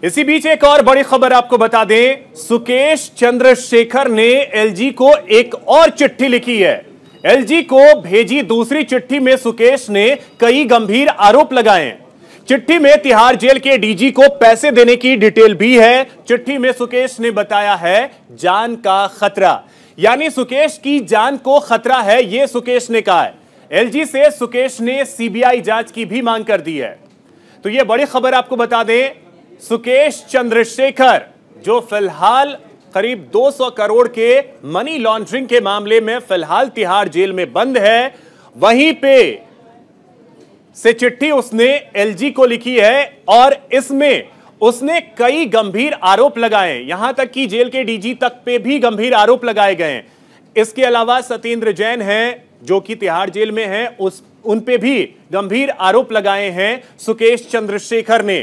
इसी बीच एक और बड़ी खबर आपको बता दें, सुकेश चंद्रशेखर ने एलजी को एक और चिट्ठी लिखी है। एलजी को भेजी दूसरी चिट्ठी में सुकेश ने कई गंभीर आरोप लगाए हैं। चिट्ठी में तिहाड़ जेल के डीजी को पैसे देने की डिटेल भी है। चिट्ठी में सुकेश ने बताया है जान का खतरा, यानी सुकेश की जान को खतरा है, यह सुकेश ने कहा है। एलजी से सुकेश ने सीबीआई जांच की भी मांग कर दी है। तो यह बड़ी खबर आपको बता दें, सुकेश चंद्रशेखर जो फिलहाल करीब 200 करोड़ के मनी लॉन्ड्रिंग के मामले में फिलहाल तिहाड़ जेल में बंद है, वहीं पे से चिट्ठी उसने एलजी को लिखी है और इसमें उसने कई गंभीर आरोप लगाए, यहां तक कि जेल के डीजी तक पे भी गंभीर आरोप लगाए गए हैं। इसके अलावा सत्येंद्र जैन हैं जो कि तिहाड़ जेल में हैं, उन पे भी गंभीर आरोप लगाए हैं सुकेश चंद्रशेखर ने।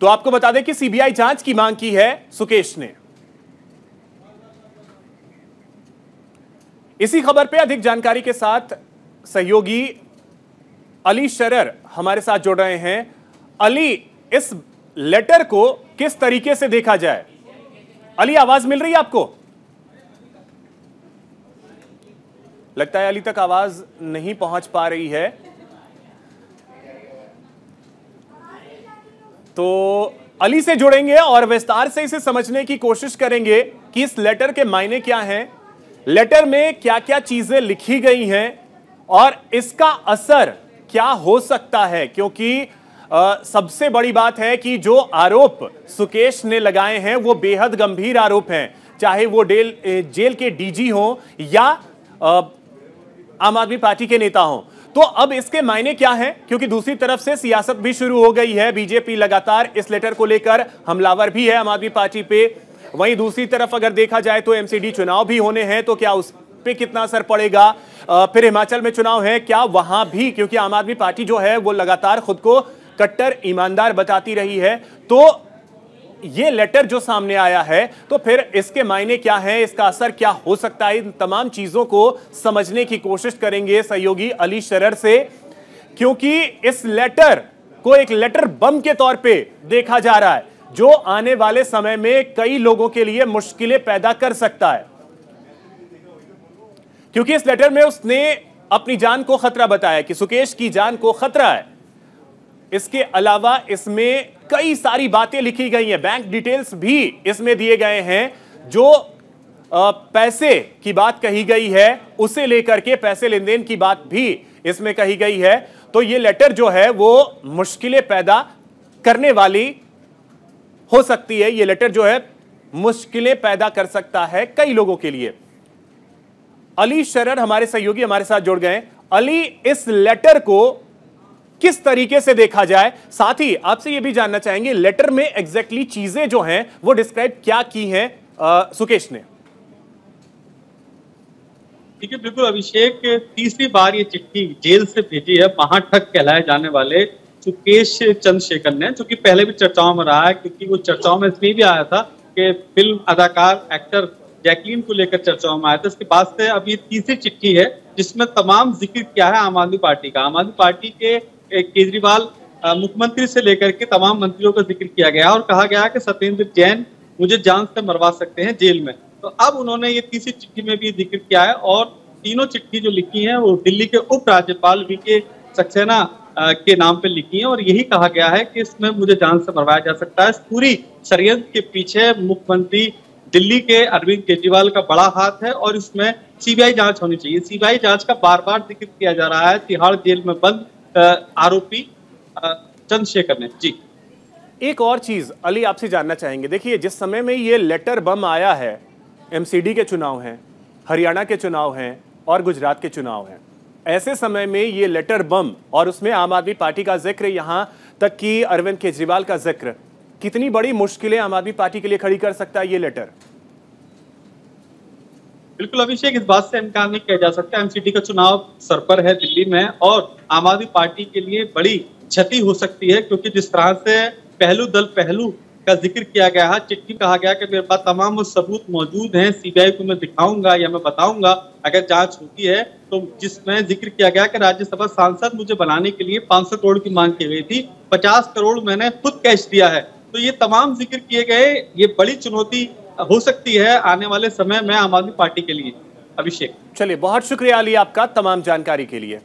तो आपको बता दें कि सीबीआई जांच की मांग की है सुकेश ने। इसी खबर पे अधिक जानकारी के साथ सहयोगी अली शरर हमारे साथ जुड़ रहे हैं। अली, इस लेटर को किस तरीके से देखा जाए? अली, आवाज मिल रही है आपको? लगता है अली तक आवाज नहीं पहुंच पा रही है। तो अली से जुड़ेंगे और विस्तार से इसे समझने की कोशिश करेंगे कि इस लेटर के मायने क्या हैं, लेटर में क्या क्या चीजें लिखी गई हैं और इसका असर क्या हो सकता है। क्योंकि सबसे बड़ी बात है कि जो आरोप सुकेश ने लगाए हैं वो बेहद गंभीर आरोप हैं, चाहे वो जेल के डीजी हो या आम आदमी पार्टी के नेता हो। तो अब इसके मायने क्या हैं, क्योंकि दूसरी तरफ से सियासत भी शुरू हो गई है। बीजेपी लगातार इस लेटर को लेकर हमलावर भी है आम आदमी पार्टी पे। वहीं दूसरी तरफ अगर देखा जाए तो एमसीडी चुनाव भी होने हैं, तो क्या उस पे कितना असर पड़ेगा। फिर हिमाचल में चुनाव है, क्या वहां भी, क्योंकि आम आदमी पार्टी जो है वो लगातार खुद को कट्टर ईमानदार बताती रही है, तो ये लेटर जो सामने आया है तो फिर इसके मायने क्या है, इसका असर क्या हो सकता है, इन तमाम चीजों को समझने की कोशिश करेंगे सहयोगी अली शरर से। क्योंकि इस लेटर को एक लेटर बम के तौर पे देखा जा रहा है जो आने वाले समय में कई लोगों के लिए मुश्किलें पैदा कर सकता है। क्योंकि इस लेटर में उसने अपनी जान को खतरा बताया कि सुकेश की जान को खतरा है। इसके अलावा इसमें कई सारी बातें लिखी गई हैं, बैंक डिटेल्स भी इसमें दिए गए हैं। जो पैसे की बात कही गई है उसे लेकर के पैसे लेन देन की बात भी इसमें कही गई है। तो ये लेटर जो है वो मुश्किलें पैदा करने वाली हो सकती है। ये लेटर जो है मुश्किलें पैदा कर सकता है कई लोगों के लिए। अली शरर हमारे सहयोगी हमारे साथ जुड़ गए। अली, इस लेटर को किस तरीके से देखा जाए, साथ ही आपसे यह भी जानना चाहेंगे लेटर में एग्जैक्टली चीजें जो हैं वो डिस्क्राइब क्या की हैं सुकेश ने? ठीक है, बिल्कुल अभिषेक, तीसरी बार ये चिट्ठी जेल से भेजी है महाठग कहलाए जाने वाले सुकेश चंद्रशेखर ने, जो कि पहले भी चर्चाओं में रहा है। क्योंकि वो चर्चाओं में इसलिए भी आया था कि फिल्म अदाकार एक्टर जैकलीन को लेकर चर्चाओं में आया था। इसके बाद से अब ये तीसरी चिट्ठी है जिसमें तमाम जिक्र किया है आम आदमी पार्टी का। आम आदमी पार्टी के केजरीवाल मुख्यमंत्री से लेकर के तमाम मंत्रियों का जिक्र किया गया और कहा गया कि सत्येंद्र जैन मुझे जान से मरवा सकते हैं जेल में। तो अब उन्होंने ये तीसरी चिट्ठी में भी जिक्र किया है और तीनों चिट्ठी जो लिखी हैं वो दिल्ली के उप राज्यपाल वीके सक्सेना के नाम पे लिखी है और यही कहा गया है कि इसमें मुझे जान से मरवाया जा सकता है। इस पूरी षड्यंत्र के पीछे मुख्यमंत्री दिल्ली के अरविंद केजरीवाल का बड़ा हाथ है और इसमें सीबीआई जांच होनी चाहिए। सीबीआई जांच का बार बार जिक्र किया जा रहा है तिहाड़ जेल में बंद आरोपी चंद्रशेखर ने। जी, एक और चीज अली आपसे जानना चाहेंगे। देखिए, जिस समय में ये लेटर बम आया है, एमसीडी के चुनाव हैं, हरियाणा के चुनाव हैं और गुजरात के चुनाव हैं, ऐसे समय में ये लेटर बम और उसमें आम आदमी पार्टी का जिक्र, यहां तक कि अरविंद केजरीवाल का जिक्र, कितनी बड़ी मुश्किलें आम आदमी पार्टी के लिए खड़ी कर सकता है ये लेटर? बिल्कुल अभिषेक, इस बात से इनकार नहीं किया जा सकता। एमसीडी का चुनाव सर पर है दिल्ली में और आम आदमी पार्टी के लिए बड़ी क्षति हो सकती है। क्योंकि जिस तरह से पहलू दल पहलू का जिक्र किया गया है। चिट्ठी कहा गया कि मेरे पास तमाम वो सबूत मौजूद हैं, सीबीआई को मैं दिखाऊंगा या मैं बताऊंगा अगर जांच होती है, तो जिसमें जिक्र किया गया कि राज्यसभा सांसद मुझे बनाने के लिए 500 करोड़ की मांग की गई थी, 50 करोड़ मैंने खुद कैश दिया है। तो ये तमाम जिक्र किए गए, ये बड़ी चुनौती हो सकती है आने वाले समय में आम आदमी पार्टी के लिए। अभिषेक, चलिए बहुत शुक्रिया अली आपका तमाम जानकारी के लिए।